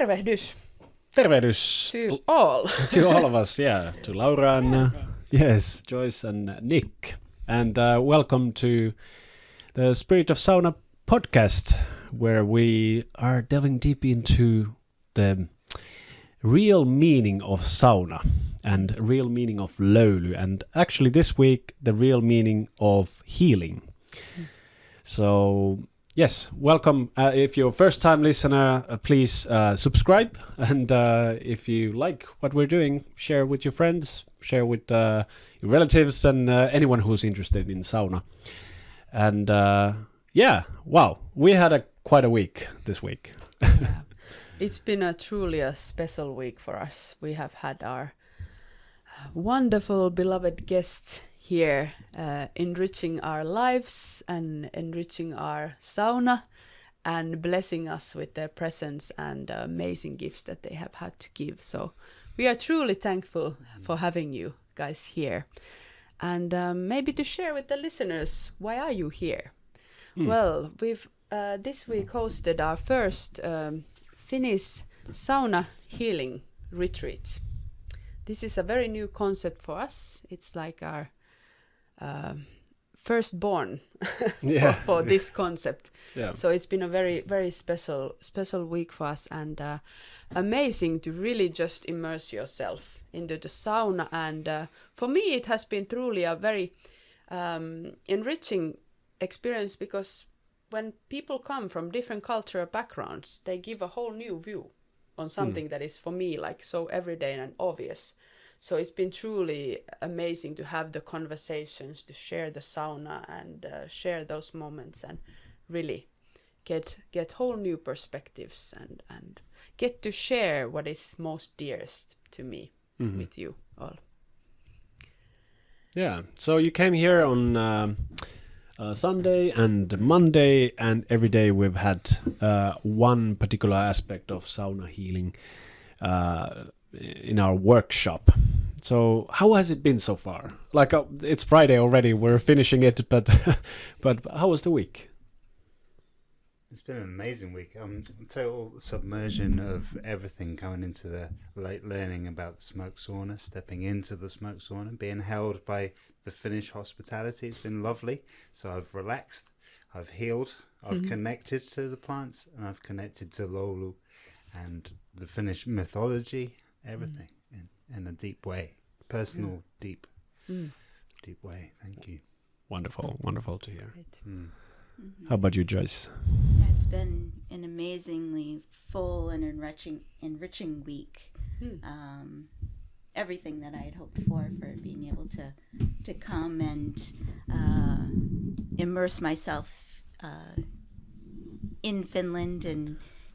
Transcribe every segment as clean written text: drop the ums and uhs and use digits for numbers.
Tervehdys. Tervehdys. To all. To all of us, yeah. To Laura and yes, Joyce and Nick. And welcome to the Spirit of Sauna podcast, where we are delving deep into the real meaning of sauna and real meaning of löyly. And actually this week, the real meaning of healing. So... yes, welcome. If you're a first-time listener, please subscribe. And if you like what we're doing, share with your friends, share with your relatives and anyone who's interested in sauna. And wow, we had quite a week this week. Yeah. It's been truly a special week for us. We have had our wonderful, beloved guests here, enriching our lives and enriching our sauna and blessing us with their presence and amazing gifts that they have had to give. So we are truly thankful for having you guys here. And maybe to share with the listeners, why are you here? Well, we've this week hosted our first Finnish sauna healing retreat. This is a very new concept for us. It's like our firstborn for this concept. Yeah. So it's been a very, very special week for us, and amazing to really just immerse yourself into the sauna. And for me, it has been truly a very enriching experience, because when people come from different cultural backgrounds, they give a whole new view on something that is, for me, like so everyday and obvious. So it's been truly amazing to have the conversations, to share the sauna and share those moments and really get whole new perspectives and get to share what is most dearest to me with you all. Yeah, so you came here on Sunday and Monday, and every day we've had one particular aspect of sauna healing in our workshop. So how has it been so far? Like it's Friday already, we're finishing it, but how was the week? It's been an amazing week. Total submersion of everything, coming into the learning about the smoke sauna, stepping into the smoke sauna, being held by the Finnish hospitality. It's been lovely. So I've relaxed, I've healed, I've connected to the plants, and I've connected to Lolu and the Finnish mythology, everything in a deep way, personal, deep way. Thank you. Wonderful to hear. How about you, Joyce? Yeah, it's been an amazingly full and enriching week. Everything that I had hoped for being able to come and immerse myself in Finland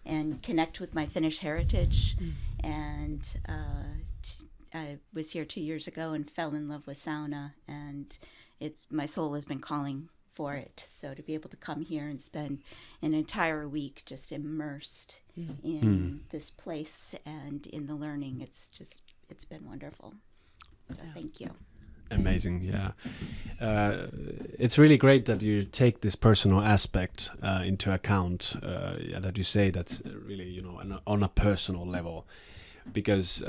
and connect with my Finnish heritage. And I was here 2 years ago and fell in love with sauna, and my soul has been calling for it. So to be able to come here and spend an entire week just immersed in this place and in the learning, it's been wonderful. So thank you. Amazing, yeah. It's really great that you take this personal aspect into account, that you say that's really, on a personal level. Because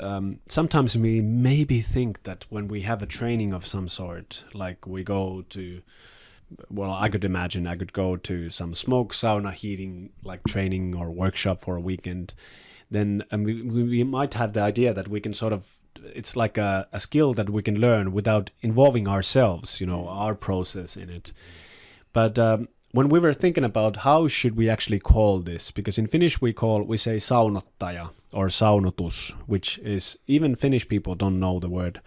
sometimes we maybe think that when we have a training of some sort, like we go to, well, I could imagine I could go to some smoke sauna heating like training or workshop for a weekend, then we might have the idea that we can sort of, it's like a skill that we can learn without involving ourselves, our process in it. But when we were thinking about how should we actually call this, because in Finnish we say saunottaja or saunotus, which is, even Finnish people don't know the word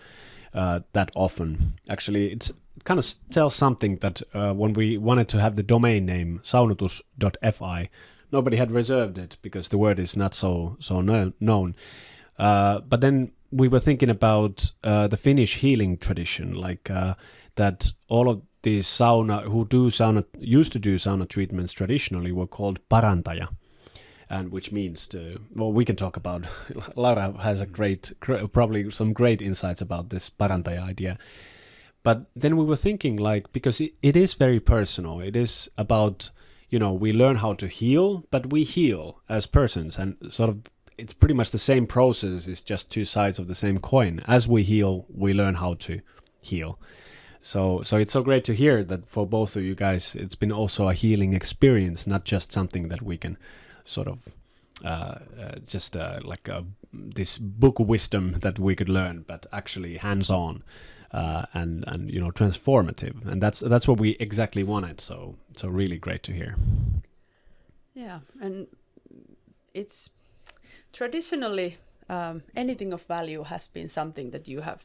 that often. Actually, it kind of tells something that when we wanted to have the domain name saunotus.fi, nobody had reserved it because the word is not so known. But then we were thinking about the Finnish healing tradition, like that all of these used to do sauna treatments traditionally were called parantaja, and which means we can talk about. Laura has probably some great insights about this parantaja idea. But then we were thinking, like, because it is very personal. It is about, we learn how to heal, but we heal as persons, and sort of it's pretty much the same process. It's just two sides of the same coin. As we heal, we learn how to heal. So it's so great to hear that for both of you guys, it's been also a healing experience, not just something that we can sort of this book wisdom that we could learn, but actually hands-on and transformative. And that's what we exactly wanted. So really great to hear. Yeah, and it's traditionally anything of value has been something that you have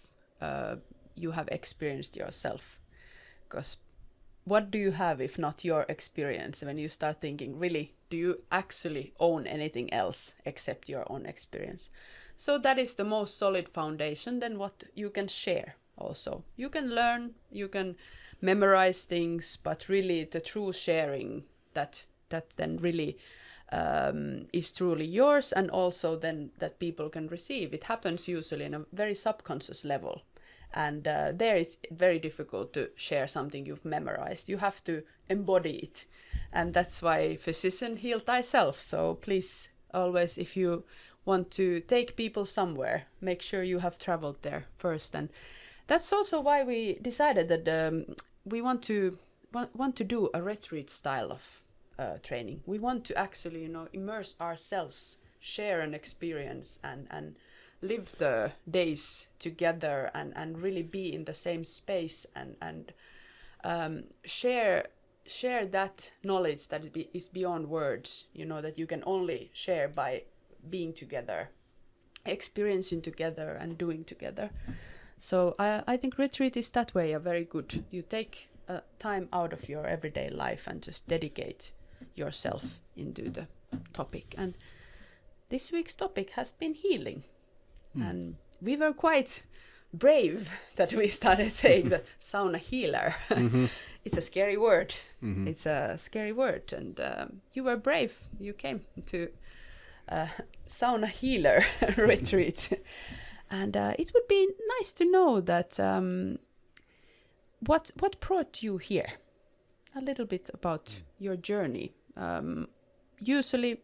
experienced yourself. Because what do you have if not your experience? When you start thinking, really, do you actually own anything else except your own experience? So that is the most solid foundation. Then what you can share also. You can learn, you can memorize things, but really the true sharing that then really is truly yours, and also then that people can receive. It happens usually in a very subconscious level. And there it's very difficult to share something you've memorized. You have to embody it. And that's why physician, heal thyself. So please, always, if you want to take people somewhere, make sure you have traveled there first. And that's also why we decided that we want to do a retreat style of training. We want to actually, immerse ourselves, share an experience, and live the days together, and really be in the same space, and share that knowledge that is beyond words, that you can only share by being together, experiencing together, and doing together. So I think retreat is that way a very good. You take time out of your everyday life and just dedicate yourself into the topic. And this week's topic has been healing. And we were quite brave that we started saying the sauna healer. It's a scary word. It's a scary word. And you were brave. You came to sauna healer retreat. And it would be nice to know that what brought you here. A little bit about your journey. Usually,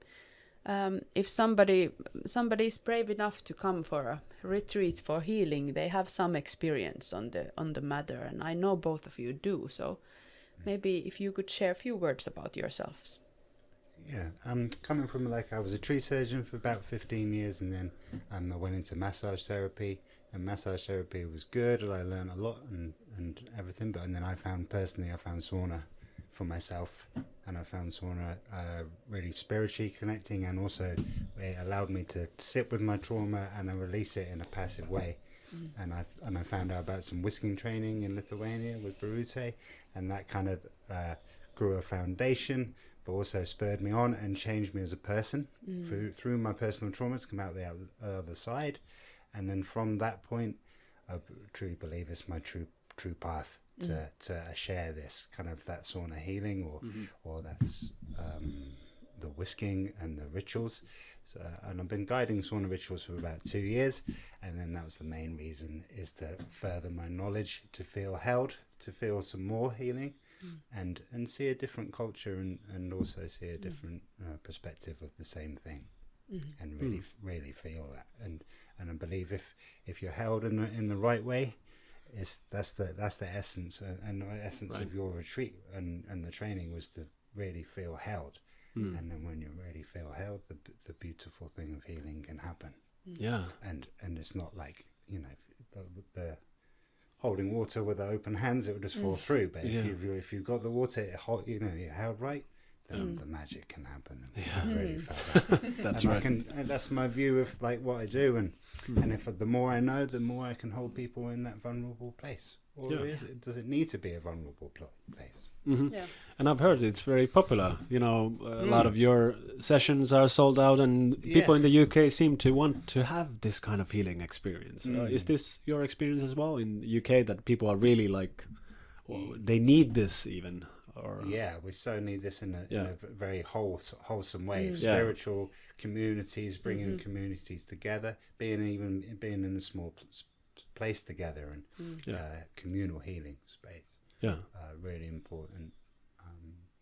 if somebody is brave enough to come for a retreat for healing, they have some experience on the matter, and I know both of you do. So maybe if you could share a few words about yourselves. Yeah, coming from I was a tree surgeon for about 15 years, and then I went into massage therapy, and massage therapy was good, and I learned a lot and everything. But and then I found sauna for myself, and I found sauna really spiritually connecting, and also it allowed me to sit with my trauma and then release it in a passive way. And I found out about some whisking training in Lithuania with Birute, and that kind of grew a foundation, but also spurred me on and changed me as a person through my personal trauma to come out the other side. And then from that point, I truly believe it's my true path to share this kind of that sauna healing or that's the whisking and the rituals. So, and I've been guiding sauna rituals for about 2 years, and then that was the main reason, is to further my knowledge, to feel held, to feel some more healing, and see a different culture, and also see a different perspective of the same thing, and really feel that, and I believe if you're held in the right way, that's the essence, and the essence of your retreat and the training was to really feel held. And then when you really feel held, the beautiful thing of healing can happen. And it's not like the holding water with the open hands, it would just fall through. But if you've got the water, you're held right, then the magic can happen. And I really felt that. That's and right. And that's my view of what I do. And if the more I know, the more I can hold people in that vulnerable place. Or does it need to be a vulnerable place? And I've heard it's very popular. A lot of your sessions are sold out, and people in the UK seem to want to have this kind of healing experience. Is this your experience as well in the UK, that people are really they need this even? Or we so need this in a very wholesome way. Spiritual communities, bringing communities together, being in a small place together, and communal healing space. Really important.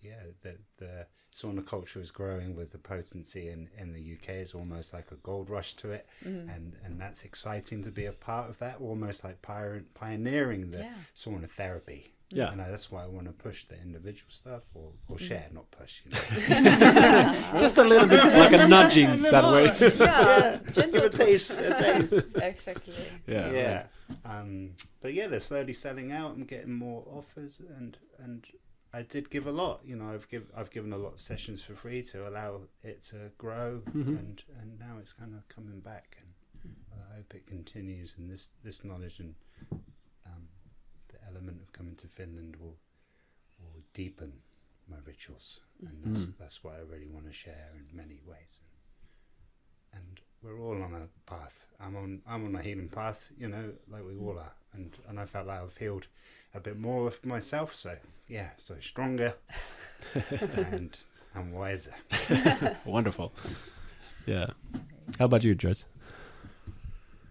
the sauna culture is growing with the potency in the UK. It's almost like a gold rush to it, and that's exciting to be a part of that, almost like pioneering the sauna therapy. Yeah, that's why I want to push the individual stuff or share, not push. Just a little bit like a nudging that way. Give a taste. Exactly. Yeah. But they're slowly selling out and getting more offers, and I did give a lot. I've given a lot of sessions for free to allow it to grow, and now it's kind of coming back, and I hope it continues. And this knowledge and the element of coming to Finland will deepen my rituals, and that's what I really want to share in many ways. And we're all on a path. I'm on a healing path, like we all are. And I felt like I've healed a bit more of myself. So stronger and wiser. Wonderful. Yeah. How about you, Joyce?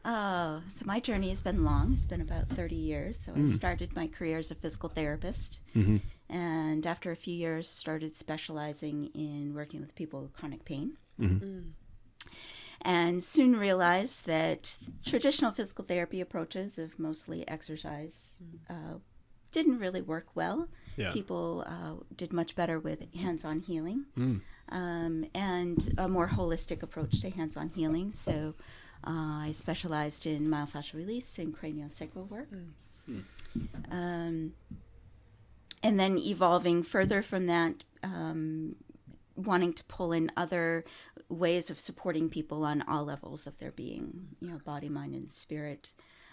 So my journey has been long. It's been about 30 years. So I started my career as a physical therapist. And after a few years, started specializing in working with people with chronic pain. And soon realized that traditional physical therapy approaches of mostly exercise didn't really work well. Yeah. People did much better with hands-on healing and a more holistic approach to hands-on healing. So I specialized in myofascial release and craniosacral work. And then evolving further from that, wanting to pull in other ways of supporting people on all levels of their being, body, mind, and spirit.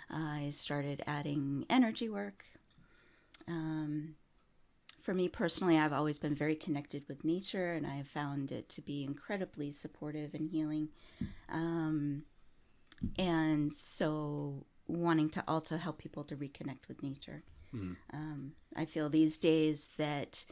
I started adding energy work. For me personally, I've always been very connected with nature, and I have found it to be incredibly supportive and healing. And so wanting to also help people to reconnect with nature. I feel these days that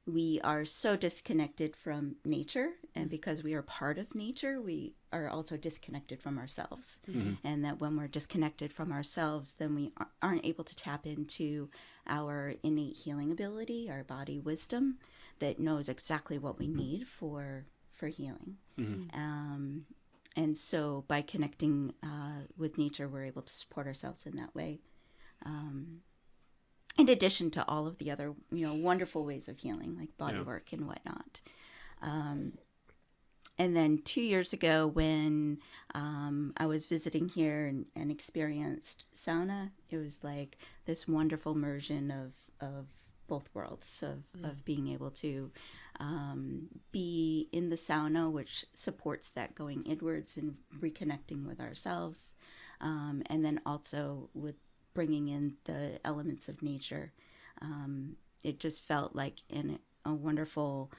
we are so disconnected from nature, and because we are part of nature, we are also disconnected from ourselves. And that when we're disconnected from ourselves, then we aren't able to tap into our innate healing ability, our body wisdom that knows exactly what we need for healing. And so by connecting with nature, we're able to support ourselves in that way. In addition to all of the other, wonderful ways of healing, like body work and whatnot. And then 2 years ago, when I was visiting here and experienced sauna, it was like this wonderful immersion of both worlds, of being able to be in the sauna, which supports that going inwards and reconnecting with ourselves, and then also with bringing in the elements of nature. It just felt like a wonderful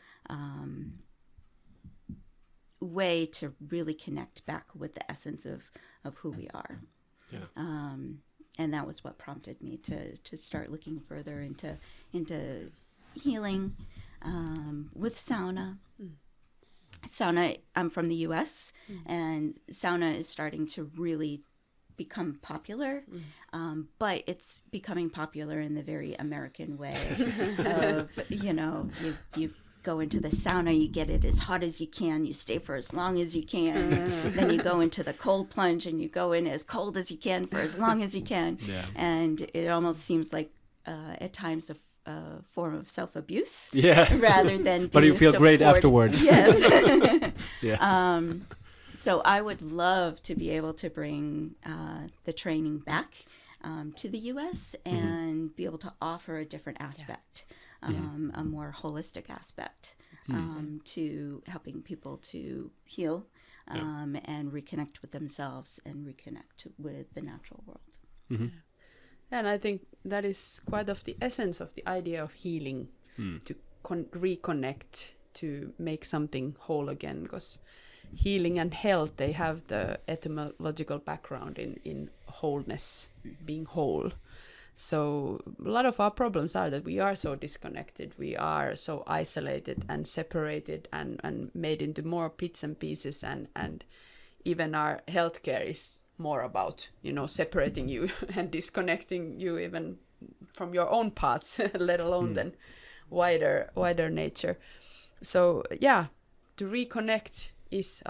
way to really connect back with the essence of who we are. And that was what prompted me to start looking further into healing with sauna. Sauna, I'm from the U.S., and sauna is starting to really become popular, but it's becoming popular in the very American way of, you go into the sauna, you get it as hot as you can, you stay for as long as you can, then you go into the cold plunge and you go in as cold as you can for as long as you can. And it almost seems like at times a form of self-abuse rather than but you feel great afterwards. Yes. So I would love to be able to bring the training back to the U.S. and be able to offer a different aspect, a more holistic aspect to helping people to heal and reconnect with themselves and reconnect with the natural world. And I think that is quite of the essence of the idea of healing, to reconnect, to make something whole again, because healing and health, they have the etymological background in wholeness, being whole. So a lot of our problems are that we are so disconnected, we are so isolated and separated and made into more bits and pieces, and even our healthcare is more about, separating you and disconnecting you even from your own parts, let alone then wider nature. So yeah, to reconnect is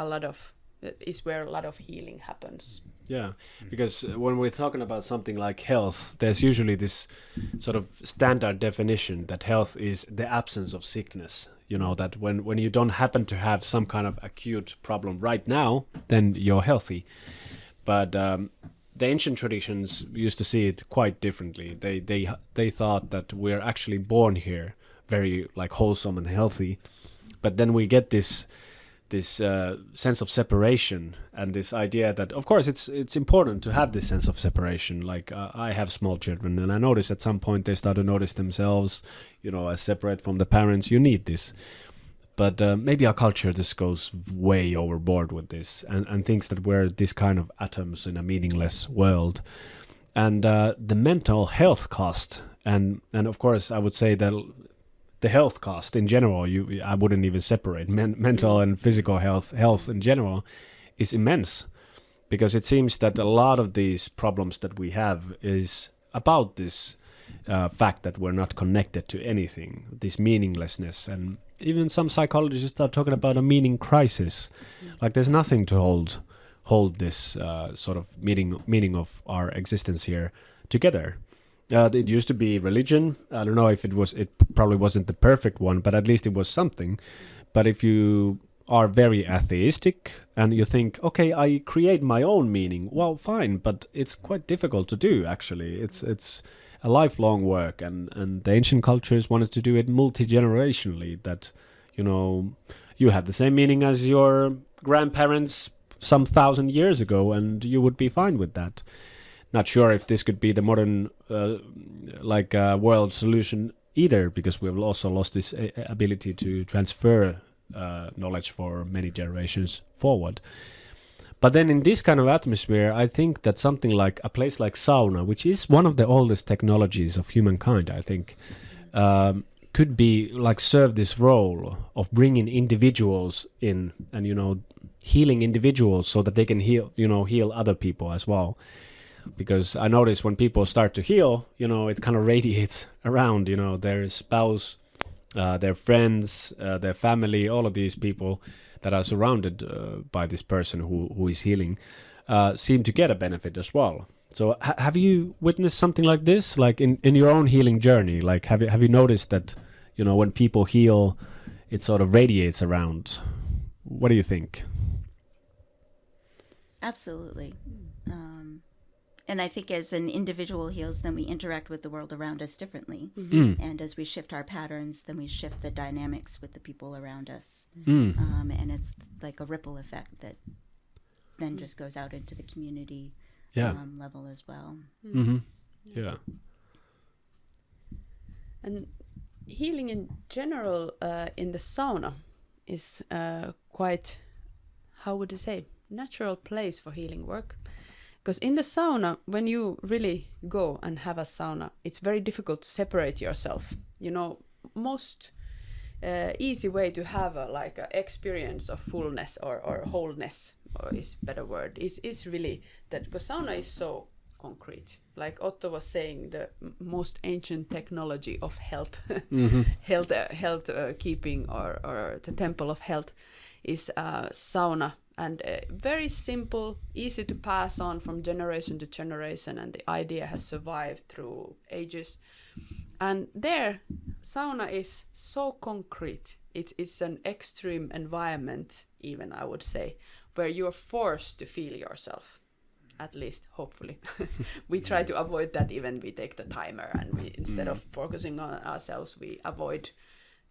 where a lot of healing happens. Yeah, because when we're talking about something like health, there's usually this sort of standard definition that health is the absence of sickness. You know, that when you don't happen to have some kind of acute problem right now, then you're healthy. But the ancient traditions used to see it quite differently. They thought that we're actually born here very like wholesome and healthy, but then we get this sense of separation and this idea that, of course, it's important to have this sense of separation. Like I have small children, and I notice at some point they start to notice themselves, you know, as separate from the parents. You need this. But maybe our culture just goes way overboard with this and thinks that we're this kind of atoms in a meaningless world. And the mental health cost, and of course I would say that the health cost in general, I wouldn't even separate mental and physical health in general is immense, because it seems that a lot of these problems that we have is about this fact that we're not connected to anything, this meaninglessness. And even some psychologists start talking about a meaning crisis. Like there's nothing to hold this sort of meaning of our existence here together. It used to be religion. I don't know if it probably wasn't the perfect one, but at least it was something. But if you are very atheistic and you think, okay, I create my own meaning, well, fine, but it's quite difficult to do, actually. It's a lifelong work, and the ancient cultures wanted to do it multi-generationally, that, you know, you had the same meaning as your grandparents some 1,000 years ago, and you would be fine with that. Not sure if this could be the modern world solution either, because we've also lost this ability to transfer knowledge for many generations forward. But then in this kind of atmosphere, I think that something like a place like sauna, which is one of the oldest technologies of humankind, I think, could be like serve this role of bringing individuals in and, you know, healing individuals so that they can heal other people as well. Because I notice when people start to heal, you know, it kind of radiates around, you know, their spouse, their friends, their family, all of these people that are surrounded by this person who is healing seem to get a benefit as well. So have you witnessed something like this, like in your own healing journey? Like have you noticed that, you know, when people heal, it sort of radiates around? What do you think? Absolutely. And I think as an individual heals, then we interact with the world around us differently. Mm-hmm. And as we shift our patterns, then we shift the dynamics with the people around us. And it's like a ripple effect that then just goes out into the community level as well. Mm-hmm. Yeah. And healing in general in the sauna is quite, how would you say, natural place for healing work. Because in the sauna, when you really go and have a sauna, it's very difficult to separate yourself. You know, most easy way to have a experience of fullness or wholeness, or is better word, is really that, because sauna is so concrete. Like Otto was saying, the most ancient technology of health, mm-hmm. health keeping, or the temple of health is sauna. And very simple, easy to pass on from generation to generation, and the idea has survived through ages. And there, sauna is so concrete. It's an extreme environment, even, I would say, where you're forced to feel yourself, at least, hopefully. We try to avoid that, even we take the timer, and we instead of focusing on ourselves, we avoid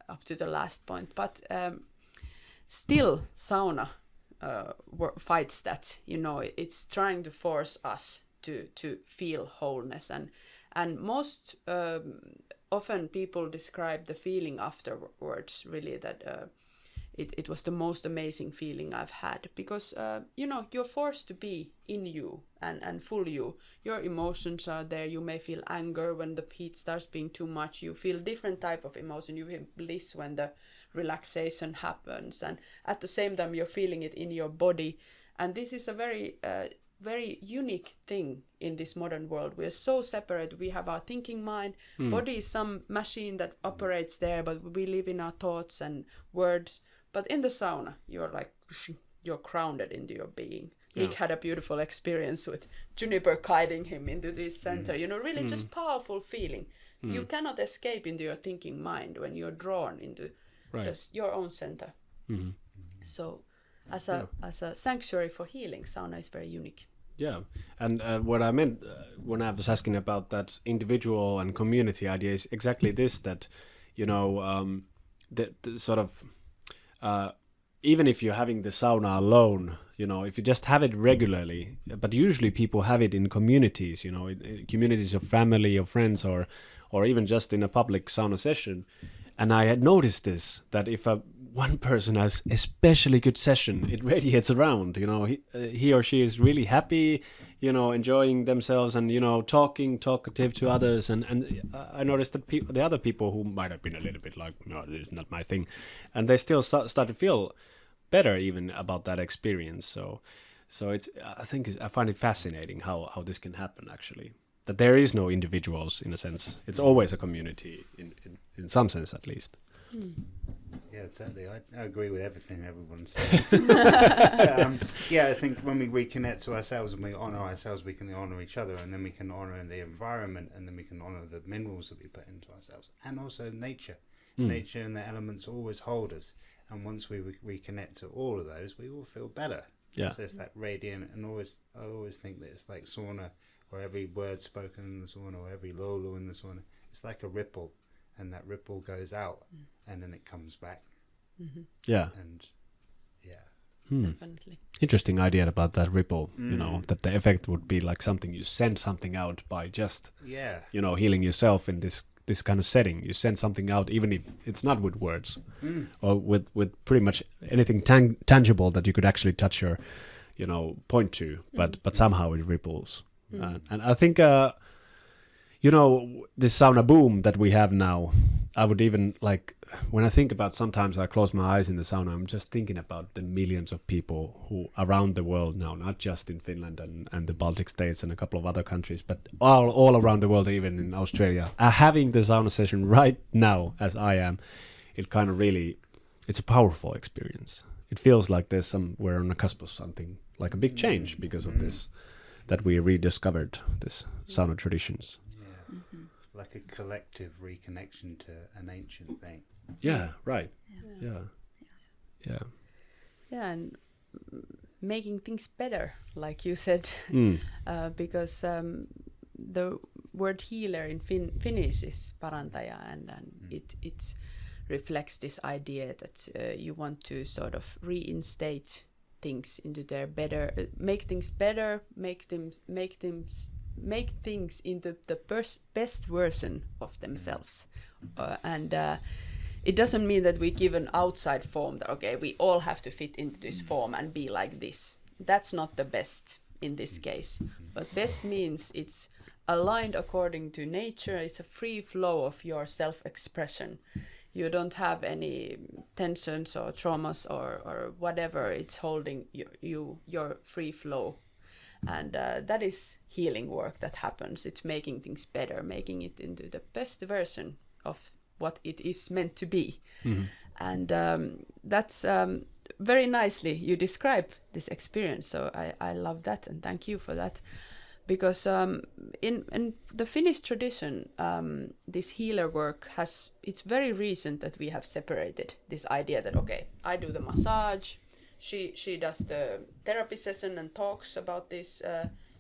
up to the last point. But still, sauna fights that, you know, it's trying to force us to feel wholeness, and most often people describe the feeling afterwards really that it was the most amazing feeling I've had, because you know, you're forced to be in you and full you. Your emotions are there. You may feel anger when the heat starts being too much. You feel different type of emotion. You feel bliss when the relaxation happens, and at the same time you're feeling it in your body. And this is a very very unique thing in this modern world. We are so separate. We have our thinking mind. Body is some machine that operates there, but we live in our thoughts and words. But in the sauna, you're grounded into your being. Nick had a beautiful experience with Juniper guiding him into this center. Really just powerful feeling. You cannot escape into your thinking mind when you're drawn into your own center. So as a sanctuary for healing, sauna is very unique. Yeah, and what I meant when I was asking about that individual and community idea is exactly this, that, the sort of, even if you're having the sauna alone, if you just have it regularly, but usually people have it in communities, in communities of family or friends or even just in a public sauna session. And I had noticed this, that if one person has especially good session, it radiates around, he or she is really happy, enjoying themselves and, talkative to others. And I noticed that the other people who might have been a little bit like, no, this is not my thing, and they still start to feel better even about that experience. So I find it fascinating how this can happen, actually. That there is no individuals, in a sense. It's always a community, in some sense at least. Yeah, totally. I agree with everything everyone's saying. I think when we reconnect to ourselves and we honour ourselves, we can honour each other, and then we can honour the environment, and then we can honour the minerals that we put into ourselves, and also nature. Nature and the elements always hold us, and once we reconnect to all of those, we will feel better. Yeah. So it's that radiant, and I always think that it's like sauna, or every word spoken in the sauna, or every lolo in the sauna, it's like a ripple, and that ripple goes out, and then it comes back. Yeah. And Definitely. Interesting idea about that ripple, that the effect would be like something, you send something out by just, healing yourself in this kind of setting. You send something out, even if it's not with words, or with pretty much anything tangible that you could actually touch your, point to, but somehow it ripples. And I think, this sauna boom that we have now, I would even when I think about, sometimes I close my eyes in the sauna, I'm just thinking about the millions of people who around the world now, not just in Finland and the Baltic states and a couple of other countries, but all around the world, even in Australia, are having the sauna session right now as I am. It kind of really, it's a powerful experience. It feels like we're on the cusp of something, like a big change because of this, that we rediscovered this sauna traditions. Like a collective reconnection to an ancient thing. Yeah, right. Yeah, and making things better, like you said, because the word healer in Finnish is parantaja, and it reflects this idea that you want to sort of reinstate things into their better, make things better, make things into the best version of themselves, and it doesn't mean that we give an outside form that we all have to fit into this form and be like this. That's not the best in this case, but best means it's aligned according to nature. It's a free flow of your self-expression. You don't have any tensions or traumas or whatever. It's holding your free flow. And that is healing work that happens. It's making things better, making it into the best version of what it is meant to be. And that's very nicely you describe this experience. So I love that, and thank you for that. Because in the Finnish tradition, this healer work it's very recent that we have separated this idea that, I do the massage, she does the therapy session and talks about these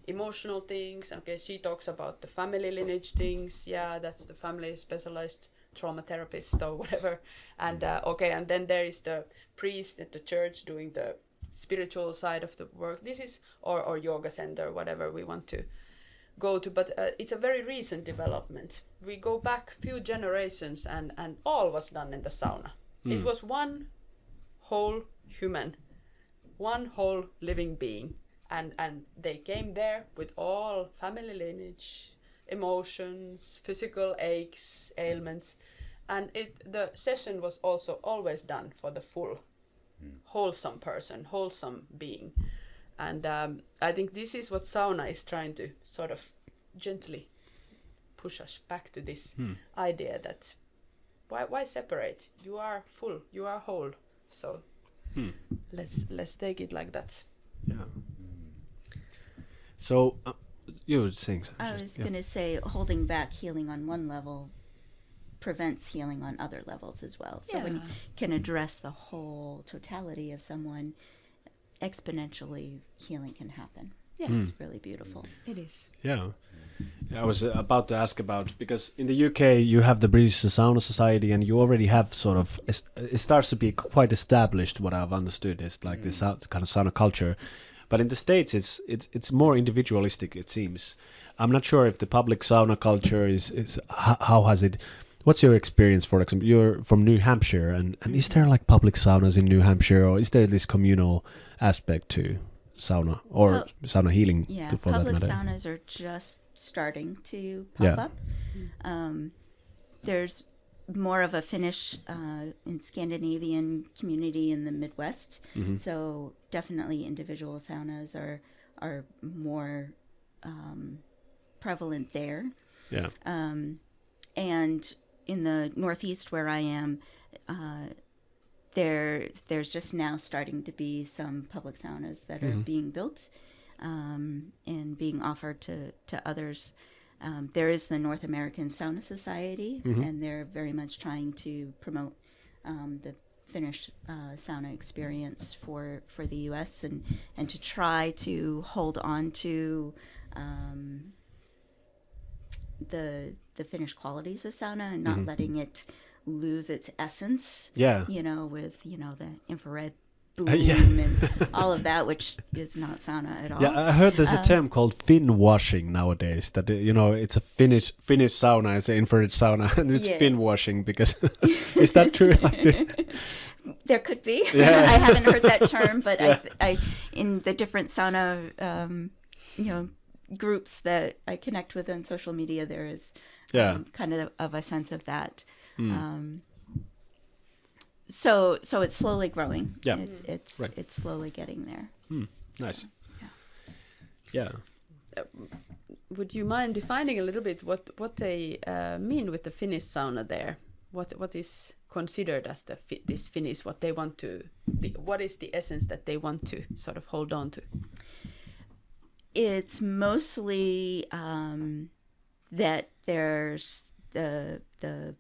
emotional things. She talks about the family lineage things. Yeah, that's the family specialized trauma therapist or whatever. And and then there is the priest at the church doing the spiritual side of the work. This is or yoga center, whatever we want to go to. But it's a very recent development. We go back few generations, and all was done in the sauna. It was one whole human, one whole living being, and they came there with all family lineage, emotions, physical aches, ailments, and the session was also always done for the full wholesome person, wholesome being. And I think this is what sauna is trying to sort of gently push us back to this idea that why separate? You are full, you are whole. So let's take it like that. Yeah. So you were saying something. I was going to say, holding back healing on one level prevents healing on other levels as well. So when you can address the whole totality of someone, exponentially healing can happen. Yeah, it's really beautiful. It is. Yeah. I was about to ask about, because in the UK you have the British Sauna Society, and you already have sort of, it starts to be quite established. What I've understood is like this kind of sauna culture, but in the States it's more individualistic, it seems. I'm not sure if the public sauna culture is how has it. What's your experience? For example, you're from New Hampshire, and is there like public saunas in New Hampshire, or is there this communal aspect to sauna or sauna healing? Yeah, for public that matter? saunas are just starting to pop up. There's more of a Finnish and Scandinavian community in the Midwest, so definitely individual saunas are more prevalent there. Yeah. And in the Northeast where I am, there's just now starting to be some public saunas that are being built and being offered to others. There is the North American Sauna Society, and they're very much trying to promote the Finnish sauna experience for the U.S. and to try to hold on to the Finnish qualities of sauna and not letting it lose its essence. Yeah. With the infrared boom and all of that, which is not sauna at all. Yeah, I heard there's a term called fin washing nowadays. That it's a Finnish sauna, it's an infrared sauna, and it's fin washing because is that true? There could be. Yeah. I haven't heard that term, but I in the different sauna groups that I connect with on social media, there is kind of a sense of that. So it's slowly growing. Yeah, it's slowly getting there. Nice. Yeah. Would you mind defining a little bit what they mean with the Finnish sauna there? What is considered as this Finnish? What they want to? What is the essence that they want to sort of hold on to? It's mostly that there's the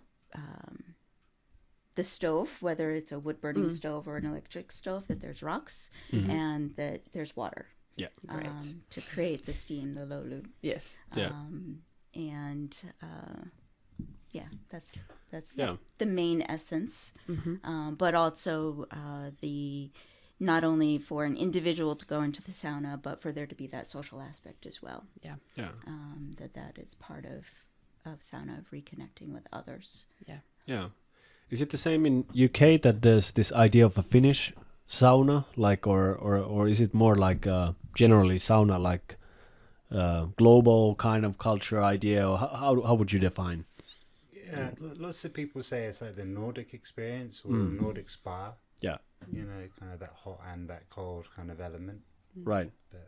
stove, whether it's a wood burning stove or an electric stove, that there's rocks and that there's water. Yeah, great. To create the steam, the lolu. Yes. And that's the main essence. But also not only for an individual to go into the sauna, but for there to be that social aspect as well. Yeah. That is part of sauna, of reconnecting with others. Yeah. Is it the same in UK that there's this idea of a Finnish sauna, like, or is it more like generally sauna, like global kind of culture idea, or how would you define? Yeah, lots of people say it's like the Nordic experience or Nordic spa. Yeah. Kind of that hot and that cold kind of element. Right. But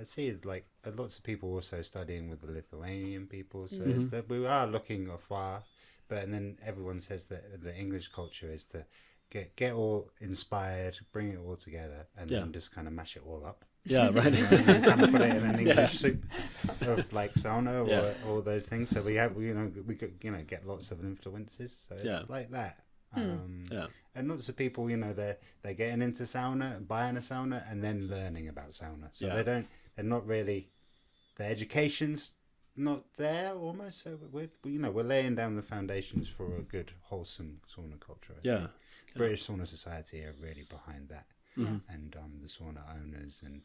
I see like lots of people also studying with the Lithuanian people, so it's that we are looking afar. And then everyone says that the English culture is to get all inspired, bring it all together, and then just kind of mash it all up. Yeah, right. And kind of put it in an English soup of like sauna or all those things. So we could get lots of influences. So it's like that. And lots of people, they're getting into sauna, buying a sauna, and then learning about sauna. So they're not really, the education's not there almost. So we're laying down the foundations for a good, wholesome sauna culture. I think. British Sauna Society are really behind that, and the sauna owners, and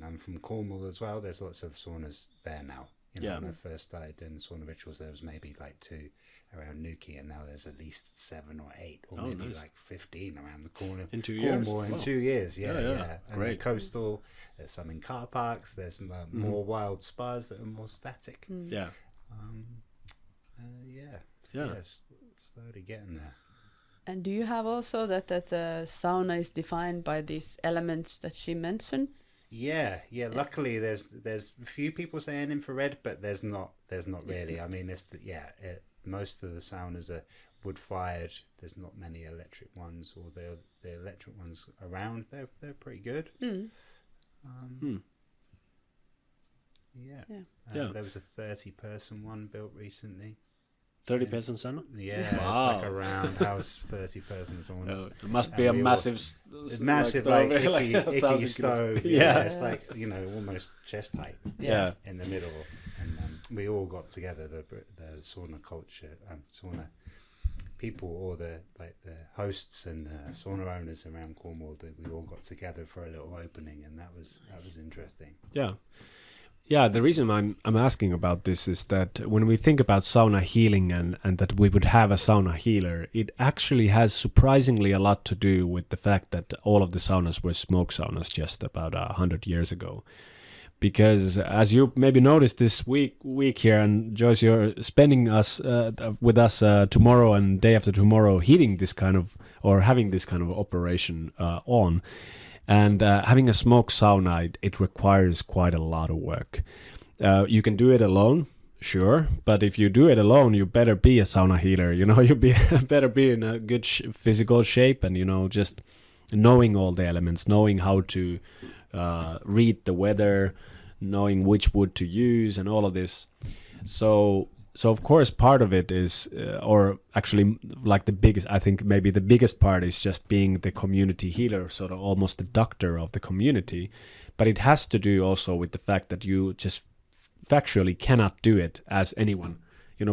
I'm from Cornwall as well. There's lots of saunas there now. When I first started doing the sauna rituals, there was maybe like 2 around Newquay, and now there's at least 7 or 8, or maybe like 15 around the corner. In 2 Cornwall years? in 2 years, yeah. And Great. Coastal, there's some in car parks. There's more wild spas that are more static. Slowly getting there. And do you have also that the sauna is defined by these elements that she mentioned? Yeah. Luckily, there's a few people saying infrared, but there's not really. I mean, most of the saunas are wood fired. There's not many electric ones, or the electric ones around. They're pretty good. There was a 30-person one built recently. 30-person sauna? Yeah, wow. It's like a roundhouse 30-person sauna. Oh, it must be a massive, like icky stove. Yeah, it's like almost chest height. Yeah, in the middle, and we all got together. The sauna culture, sauna people, or the hosts and sauna owners around Cornwall. We all got together for a little opening, and that was interesting. Yeah. Yeah, the reason I'm asking about this is that when we think about sauna healing and that we would have a sauna healer, it actually has surprisingly a lot to do with the fact that all of the saunas were smoke saunas just about 100 years ago. Because as you maybe noticed this week here, and Joyce, you're spending with us tomorrow and day after tomorrow heating this kind of, or having this kind of operation on. And having a smoke sauna, it requires quite a lot of work. You can do it alone, sure, but if you do it alone, you better be a sauna healer. You better be in a good physical shape, and just knowing all the elements, knowing how to read the weather, knowing which wood to use, and all of this. So of course part of it is, or actually like the biggest, I think maybe the biggest part is just being the community healer, sort of almost the doctor of the community. But it has to do also with the fact that you just factually cannot do it as anyone.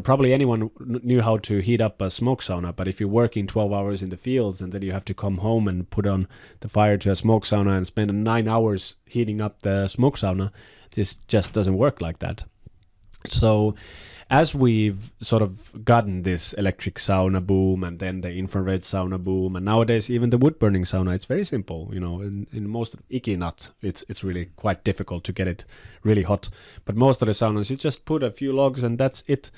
Probably anyone knew how to heat up a smoke sauna, but if you're working 12 hours in the fields and then you have to come home and put on the fire to a smoke sauna and spend 9 hours heating up the smoke sauna, this just doesn't work like that. So as we've sort of gotten this electric sauna boom and then the infrared sauna boom, and nowadays even the wood burning sauna, it's very simple. In most ikinat, it's really quite difficult to get it really hot. But most of the saunas, you just put a few logs and that's it.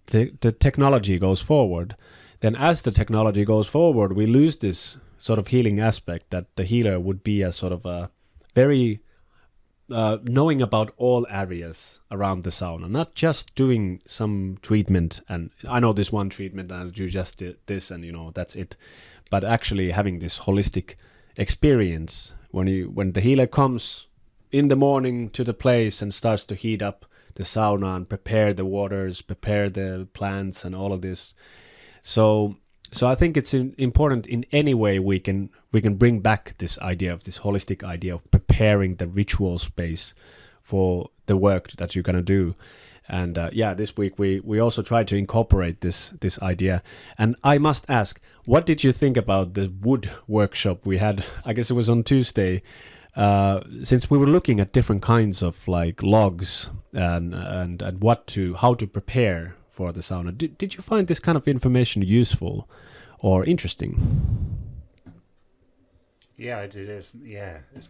The technology goes forward. Then as the technology goes forward, we lose this sort of healing aspect, that the healer would be a sort of a very knowing about all areas around the sauna, not just doing some treatment, and I know this one treatment and you just did this and that's it, but actually having this holistic experience when the healer comes in the morning to the place and starts to heat up the sauna and prepare the waters, prepare the plants and all of this. So I think it's important in any way we can bring back this idea of this holistic idea of preparing the ritual space for the work that you're going to do. And this week we also tried to incorporate this idea. And I must ask, what did you think about the wood workshop we had? I guess it was on Tuesday. Since we were looking at different kinds of like logs and how to prepare for the sauna. Did you find this kind of information useful or interesting? Yeah, I did. It's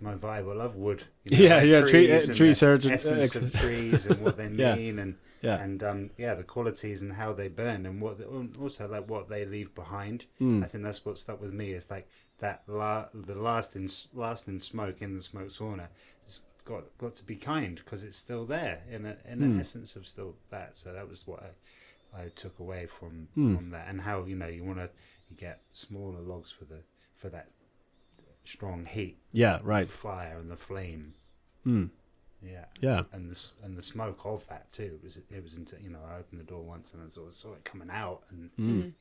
my vibe. I love wood. Tree surgeon, essence of trees and what they mean, and the qualities and how they burn, and also like what they leave behind. I think that's what stuck with me. Is like that the lasting smoke in the smoke sauna has got to be kind, because it's still there in an essence of still that. So that was what I took away from that, and how you get smaller logs for that strong heat. Yeah, right. The fire and the flame. Yeah. And the smoke of that too. It was into I opened the door once and I saw it coming out, and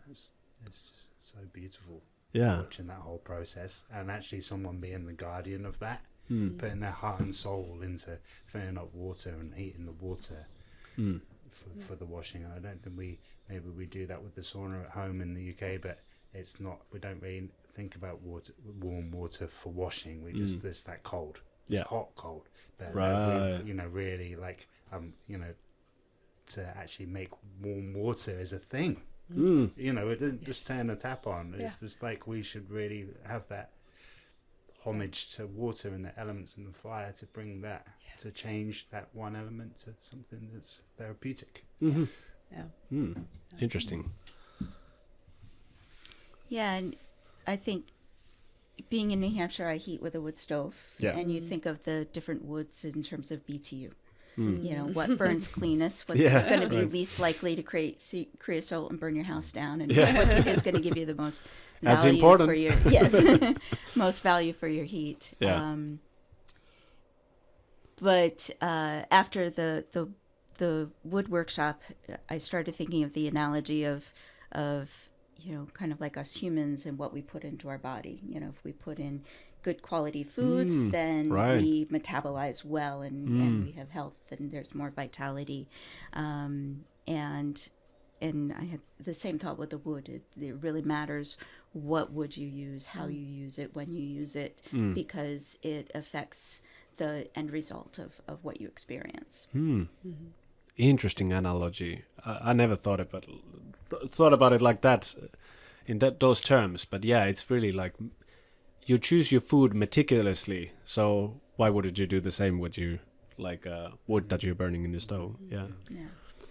it's just so beautiful. Yeah. Watching that whole process, and actually someone being the guardian of that, putting their heart and soul into filling up water and heating the water for the washing. I don't think we do that with the sauna at home in the UK, but it's not. We don't really think about warm water for washing. We just there's that cold. It's hot, cold. But right. Really like to actually make warm water is a thing. It didn't just turn a tap on. It's just like we should really have that homage to water and the elements and the fire to bring that to change that one element to something that's therapeutic. Interesting. Yeah, and I think being in New Hampshire, I heat with a wood stove, Yeah. and you think of the different woods in terms of BTU. You know, what burns cleanest, what's Yeah, going to be right. least likely to create creosote and burn your house down, and what is going to give you the most That's value important. for your most value for your heat. Yeah. But after the wood workshop, I started thinking of the analogy of you know, kind of like us humans and what we put into our body. You know, if we put in good quality foods, then right. we metabolize well and we have health and there's more vitality. And I had the same thought with the wood. It really matters what wood you use, how you use it, when you use it, because it affects the end result of what you experience. Interesting analogy. I never thought about it like that, in those terms. But yeah, it's really like you choose your food meticulously. So why wouldn't you do the same with you, like wood that you're burning in the stove? Yeah.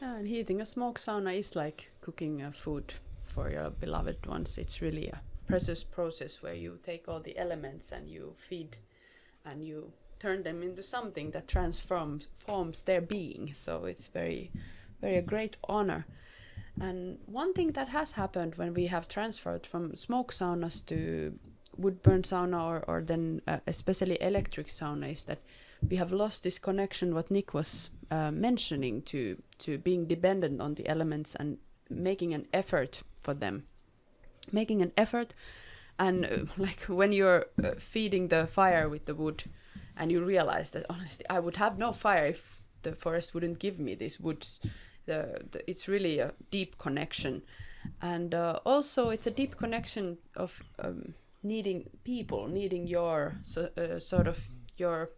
And heating a smoke sauna is like cooking food for your beloved ones. It's really a precious process where you take all the elements and you feed and you turn them into something that forms their being. So it's very a great honor. And one thing that has happened when we have transferred from smoke saunas to wood burn sauna or then especially electric sauna is that we have lost this connection, what Nick was mentioning, to being dependent on the elements and making an effort for them. Making an effort, and like when you're feeding the fire with the wood, and you realize that honestly, I would have no fire if the forest wouldn't give me these woods. It's really a deep connection, and also it's a deep connection of needing people, needing your sort of your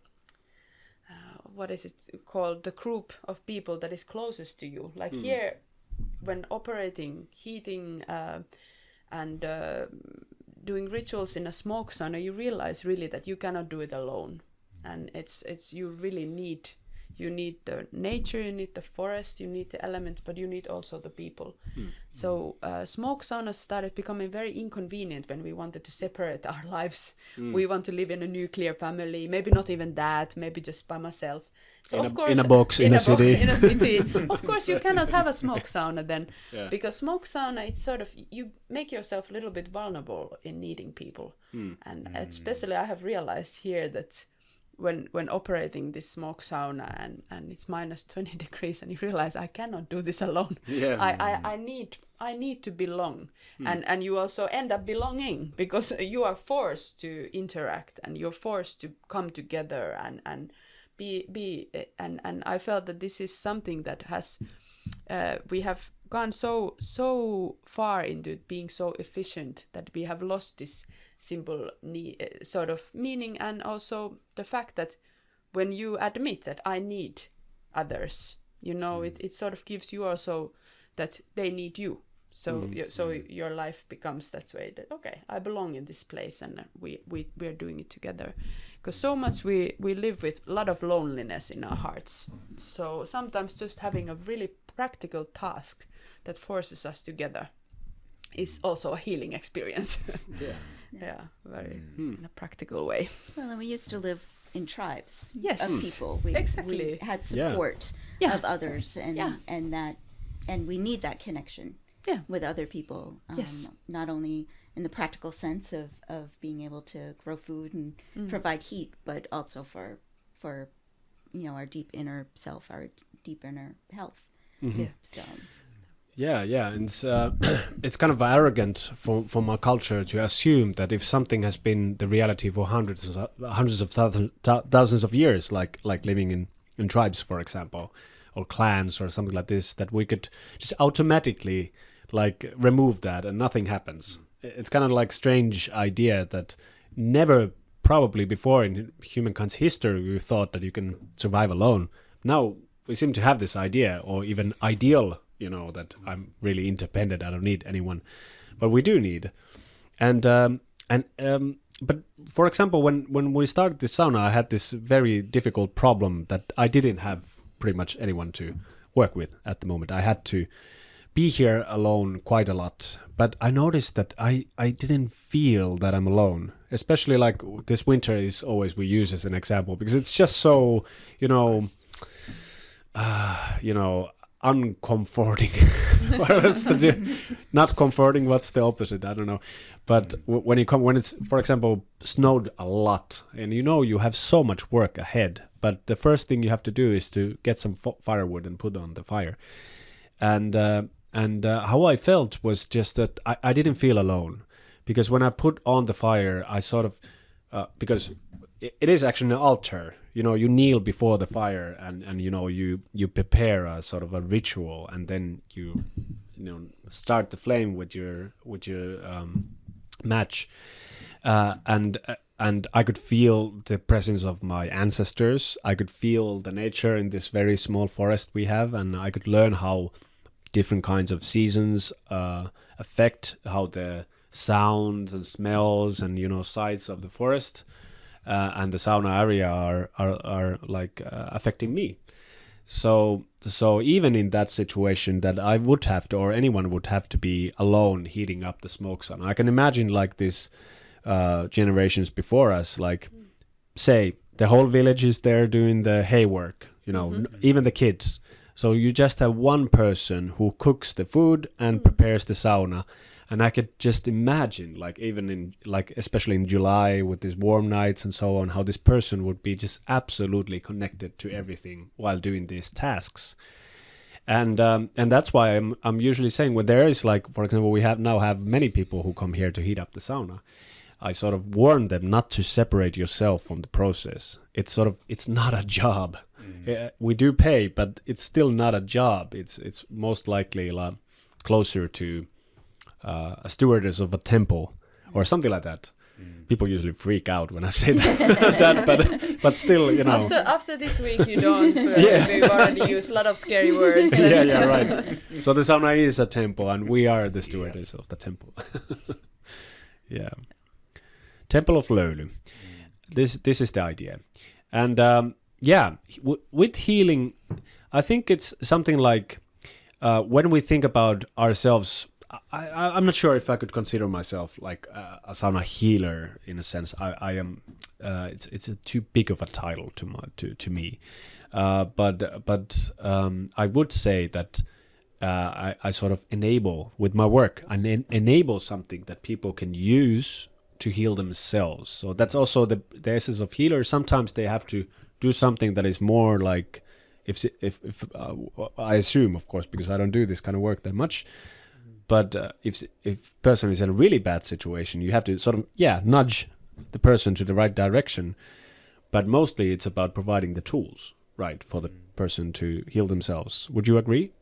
what is it called, the group of people that is closest to you. Like here, when operating, heating, and doing rituals in a smoke sauna, you realize really that you cannot do it alone, and it's you really need. You need the nature, you need the forest, you need the elements, but you need also the people. So smoke saunas started becoming very inconvenient when we wanted to separate our lives. We want to live in a nuclear family, maybe not even that, maybe just by myself. So in a box, in a city. In a city. Of course, you cannot have a smoke sauna then, because smoke sauna, it's sort of, you make yourself a little bit vulnerable in needing people. And especially I have realized here that when operating this smoke sauna and it's minus 20 degrees and you realize I cannot do this alone. I need to belong. And you also end up belonging because you are forced to interact and you're forced to come together and be and I felt that this is something that has we have gone so far into being so efficient that we have lost this simple sort of meaning, and also the fact that when you admit that I need others, you know, it sort of gives you also that they need you. So so your life becomes that way, that okay, I belong in this place and we're doing it together. Because so much we live with a lot of loneliness in our hearts. So sometimes just having a really practical task that forces us together is also a healing experience. Very in a practical way. Well, and we used to live in tribes of people. Exactly. We had support of others, and we need that connection with other people. Not only in the practical sense of being able to grow food and provide heat, but also for you know, our deep inner self, our deep inner health. So. And it's kind of arrogant from our culture to assume that if something has been the reality for hundreds of thousands of years, like living in tribes, for example, or clans or something like this, that we could just automatically like remove that and nothing happens. It's kind of like strange idea that never probably before in humankind's history we thought that you can survive alone. Now we seem to have this idea, or even ideal, you know, that I'm really independent, I don't need anyone, but we do need. But for example, when we started the sauna, I had this very difficult problem that I didn't have pretty much anyone to work with at the moment. I had to be here alone quite a lot, but I noticed that I didn't feel that I'm alone. especially like this winter is always we use as an example because it's just so, uncomforting. Not comforting, what's the opposite? I don't know. But when it's, for example, snowed a lot and you have so much work ahead, but the first thing you have to do is to get some firewood and put on the fire. And how I felt was just that I didn't feel alone, because when I put on the fire, I sort of, because it is actually an altar, you kneel before the fire and you prepare a sort of a ritual, and then you start the flame with your match, and I could feel the presence of my ancestors. I could feel the nature in this very small forest we have, and I could learn how different kinds of seasons affect how the sounds and smells and sights of the forest and the sauna area are like affecting me. So even in that situation that I would have to, or anyone would have to be alone heating up the smoke sauna, I can imagine like this generations before us, like say the whole village is there doing the hay work, even the kids. So you just have one person who cooks the food and prepares the sauna. And I could just imagine, like even in, like especially in July with these warm nights and so on, how this person would be just absolutely connected to everything while doing these tasks. And that's why I'm usually saying when there is, like, for example, we have many people who come here to heat up the sauna, I sort of warn them not to separate yourself from the process. It's not a job. We do pay, but it's still not a job. It's most likely closer to a stewardess of a temple or something like that. People usually freak out when I say that, but still, After this week, you don't. We've already used a lot of scary words. Yeah, right. So the sauna is a temple, and we are the stewardess of the temple. Yeah. Temple of Löyly. This is the idea. And with healing, I think it's something like when we think about ourselves, I'm not sure if I could consider myself like a sauna healer in a sense. I am. It's too big of a title to me. But I would say that I sort of enable with my work. I enable something that people can use to heal themselves. So that's also the essence of healers. Sometimes they have to do something that is more like, if I assume, of course, because I don't do this kind of work that much. But if person is in a really bad situation, you have to sort of nudge the person to the right direction. But mostly it's about providing the tools, right, for the person to heal themselves. Would you agree?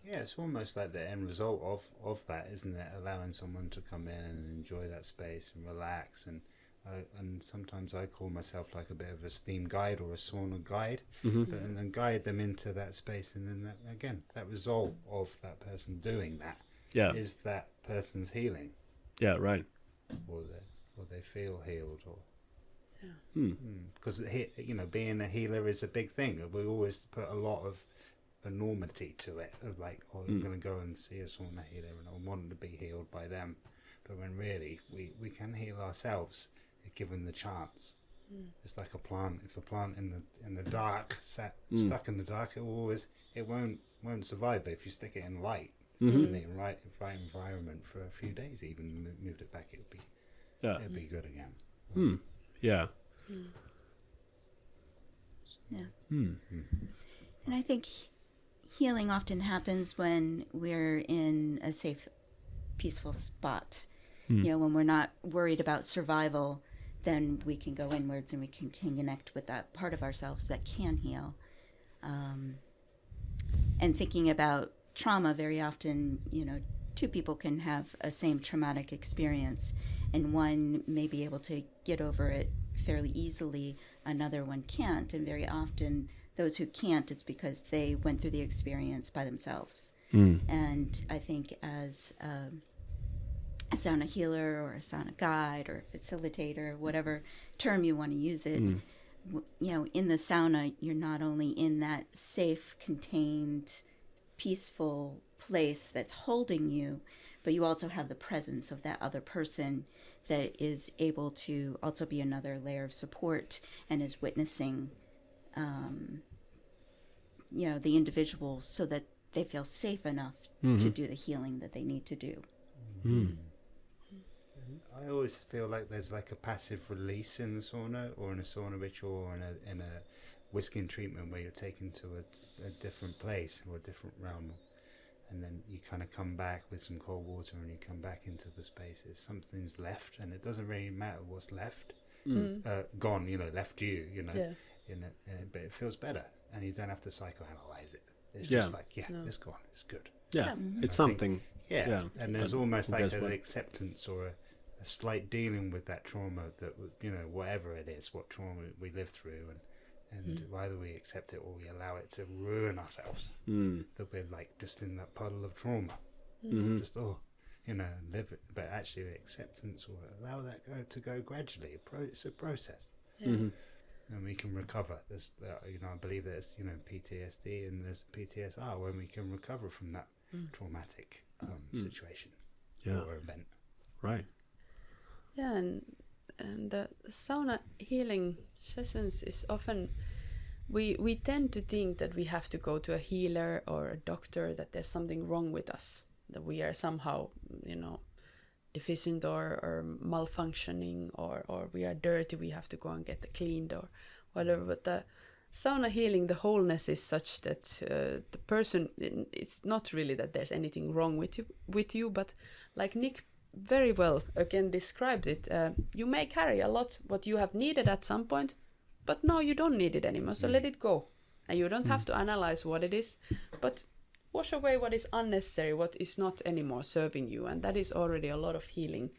Yeah, it's almost like the end result of that, isn't it? Allowing someone to come in and enjoy that space and relax. And sometimes I call myself like a bit of a steam guide or a sauna guide, and then guide them into that space. And then that result of that person doing that is that person's healing. Yeah, right. Or they feel healed, or because being a healer is a big thing. We always put a lot of enormity to it, of like, I'm going to go and see a sauna healer and I want to be healed by them. But when really we can heal ourselves if given the chance. It's like a plant. If a plant in the dark, stuck in the dark, it won't survive. But if you stick it in light, in the right environment for a few days, even moved it back, it'd be good again. Yeah. And I think healing often happens when we're in a safe, peaceful spot. When we're not worried about survival, then we can go inwards and we can connect with that part of ourselves that can heal. And thinking about trauma, very often, two people can have a same traumatic experience, and one may be able to get over it fairly easily, another one can't. And very often, those who can't, it's because they went through the experience by themselves. And I think as a sauna healer or a sauna guide or a facilitator, whatever term you want to use it, in the sauna, you're not only in that safe, contained, peaceful place that's holding you, but you also have the presence of that other person that is able to also be another layer of support and is witnessing, the individual so that they feel safe enough to do the healing that they need to do. I always feel like there's like a passive release in the sauna, or in a sauna ritual, or in a whisking treatment where you're taken to a different place or a different realm, and then you kind of come back with some cold water and you come back into the spaces. Something's left, and it doesn't really matter what's left, gone, left you, but it feels better, and you don't have to psychoanalyze it. It's just like, it's gone, it's good. It's something. And there's almost like an acceptance or a slight dealing with that trauma, that whatever it is, what trauma we live through, and either we accept it or we allow it to ruin ourselves, that we're like just in that puddle of trauma, just live it. But actually acceptance, or allow that to go gradually. It's a process, and we can recover. There's I believe there's PTSD and there's PTSR, when we can recover from that traumatic situation or event. Right. Yeah, and the sauna healing sessions is often, we tend to think that we have to go to a healer or a doctor, that there's something wrong with us, that we are somehow deficient or malfunctioning, or we are dirty, we have to go and get it cleaned or whatever. But the sauna healing, the wholeness is such that the person, it's not really that there's anything wrong with you, but like Nick very well again described it, you may carry a lot what you have needed at some point, but now you don't need it anymore, so let it go, and you don't have to analyze what it is, but wash away what is unnecessary, what is not anymore serving you, and that is already a lot of healing.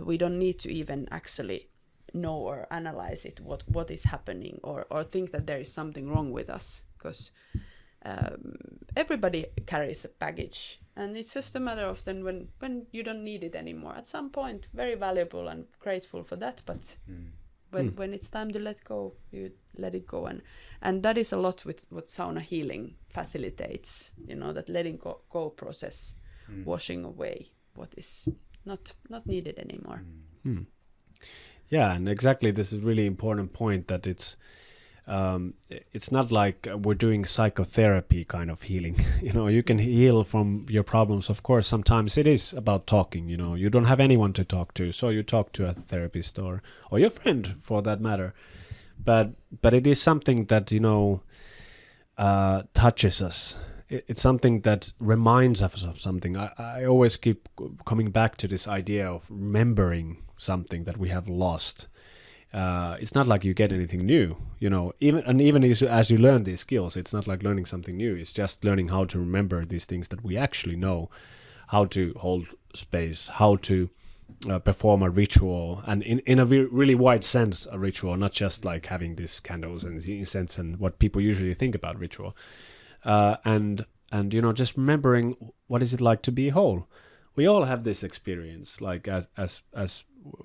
We don't need to even actually know or analyze it, what is happening, or think that there is something wrong with us, because everybody carries a baggage, and it's just a matter of then when you don't need it anymore at some point. Very valuable and grateful for that, but when it's time to let go, you let it go, and that is a lot with what sauna healing facilitates, that letting go process, washing away what is not needed anymore. Yeah, and exactly, this is a really important point, that it's not like we're doing psychotherapy kind of healing. You can heal from your problems. Of course, sometimes it is about talking. You don't have anyone to talk to, so you talk to a therapist or your friend, for that matter. But it is something that touches us. It's something that reminds us of something. I always keep coming back to this idea of remembering something that we have lost. It's not like you get anything new, even as you learn these skills, it's not like learning something new. It's just learning how to remember these things that we actually know, how to hold space, how to perform a ritual, and in a really wide sense, a ritual, not just like having these candles and incense and what people usually think about ritual, and just remembering what is it like to be whole. We all have this experience, like as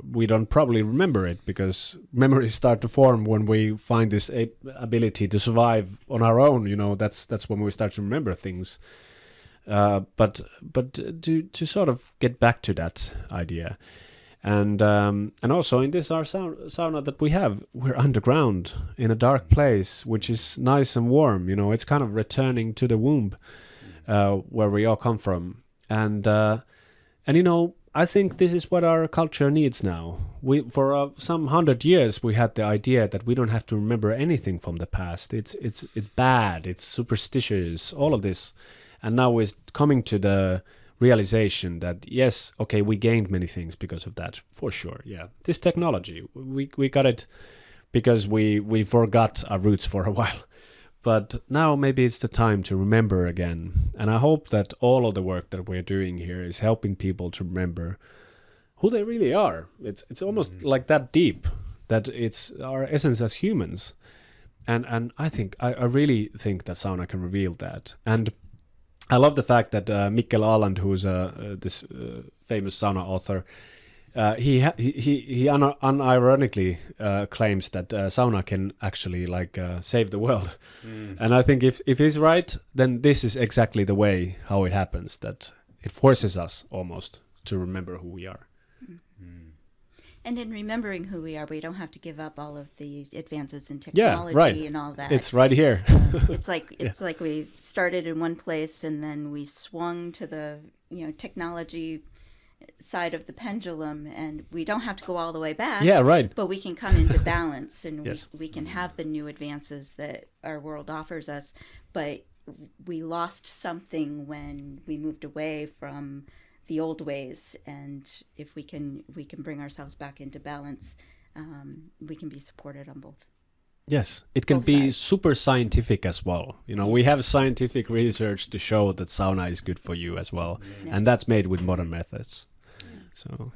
we don't probably remember it, because memories start to form when we find this ability to survive on our own. That's when we start to remember things. But to sort of get back to that idea, and also in this our sauna that we're underground in a dark place, which is nice and warm. It's kind of returning to the womb, where we all come from, and I think this is what our culture needs now. For some 100 years, we had the idea that we don't have to remember anything from the past. It's bad. It's superstitious. All of this, and now we're coming to the realization that yes, okay, we gained many things because of that, for sure. Yeah, this technology, we got it because we forgot our roots for a while. But now maybe it's the time to remember again. And I hope that all of the work that we're doing here is helping people to remember who they really are. It's almost like that deep, that it's our essence as humans. And I really think that sauna can reveal that. And I love the fact that Mikkel Aland, who's this famous sauna author, he unironically claims that sauna can actually save the world. And I think if he's right, then this is exactly the way how it happens, that it forces us almost to remember who we are. And in remembering who we are, we don't have to give up all of the advances in technology and all that. It's right here. It's like we started in one place and then we swung to the technology side of the pendulum, and we don't have to go all the way back. Yeah, right. But we can come into balance, and yes. we can have the new advances that our world offers us. But we lost something when we moved away from the old ways, and if we can bring ourselves back into balance, we can be supported on both. Yes, it can be super scientific as well. We have scientific research to show that sauna is good for you as well, and that's made with modern methods. So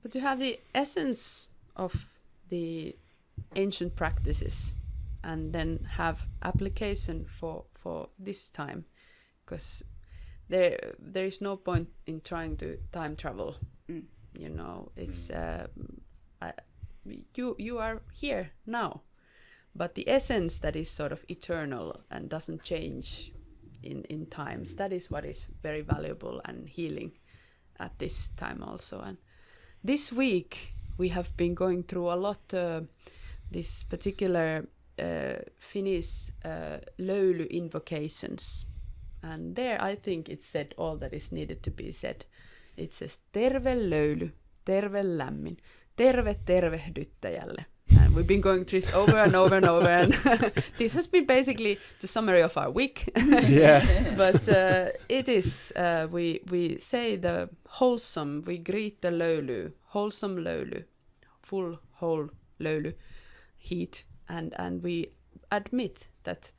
but to have the essence of the ancient practices and then have application for this time, because there is no point in trying to time travel. It's you are here now, but the essence that is sort of eternal and doesn't change in times, that is what is very valuable and healing at this time also. And this week we have been going through a lot this particular Finnish löyly invocations. And there I think it said all that is needed to be said. It says, terve löyly, terve lämmin, terve tervehdyttäjälle. And we've been going through this over and over and over. And this has been basically the summary of our week. But it is, we say the wholesome, we greet the löyly, wholesome löyly, full, whole löyly heat. And we admit that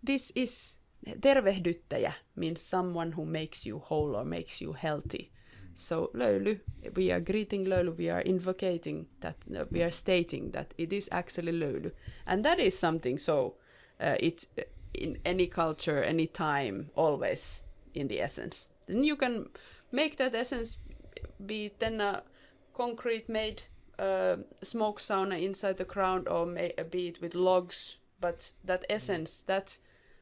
this is tervehdyttäjä, means someone who makes you whole or makes you healthy. So löyly, we are greeting löyly, we are invocating that, we are stating that it is actually löyly. And that is something it in any culture, any time, always in the essence. Then you can make that essence be then a concrete made smoke sauna inside the ground, or be it with logs, but that essence, that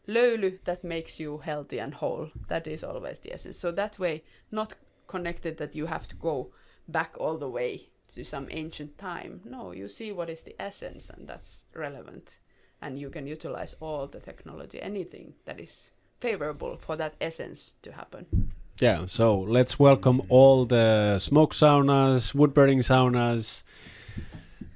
löyly that makes you healthy and whole, that is always the essence. So that way, not connected that you have to go back all the way to some ancient time. No, you see what is the essence, and that's relevant. And you can utilize all the technology, anything that is favorable for that essence to happen. Yeah, so let's welcome all the smoke saunas, wood-burning saunas,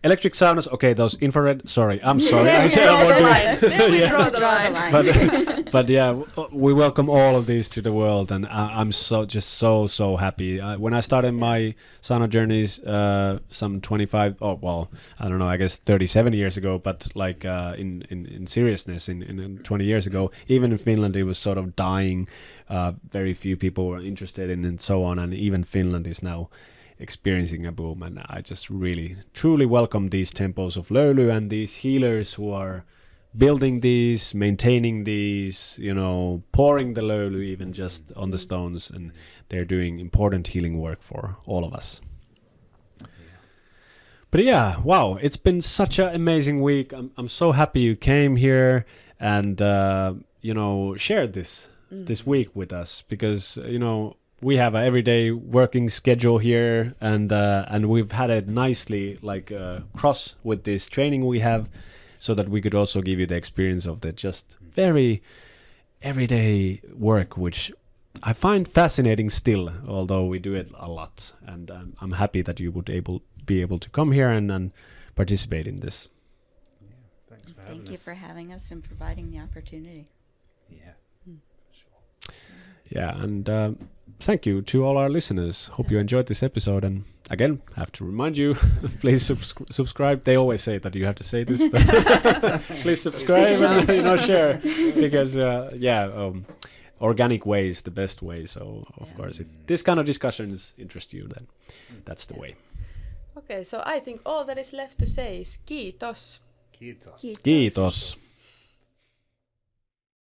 electric saunas. Okay, those infrared. Sorry, I'm sorry. I said I won't we draw the line. But yeah, we welcome all of these to the world, and I'm so happy. When I started my sauna journeys, some 25, I don't know, I guess 37 years ago. But like in seriousness, in 20 years ago, even in Finland, it was sort of dying. Very few people were interested in, and so on. And even Finland is now experiencing a boom, and I just really truly welcome these temples of löyly and these healers who are building these, maintaining these, pouring the löyly even just on the stones, and they're doing important healing work for all of us. But yeah, wow, it's been such an amazing week. I'm so happy you came here and shared this week with us, because we have an everyday working schedule here, and we've had it nicely cross with this training we have, so that we could also give you the experience of the just very everyday work, which I find fascinating still, although we do it a lot. And I'm happy that you would be able to come here and participate in this. Yeah, thanks for having us. Thank you for having us and providing the opportunity. Yeah, for sure. Yeah, and thank you to all our listeners. Hope you enjoyed this episode. And again, have to remind you, please subscribe. They always say that you have to say this, but please subscribe and share, because organic way is the best way. So of course, if this kind of discussions interest you, then that's the way. Okay, so I think all that is left to say is kiitos. Kiitos. Kiitos.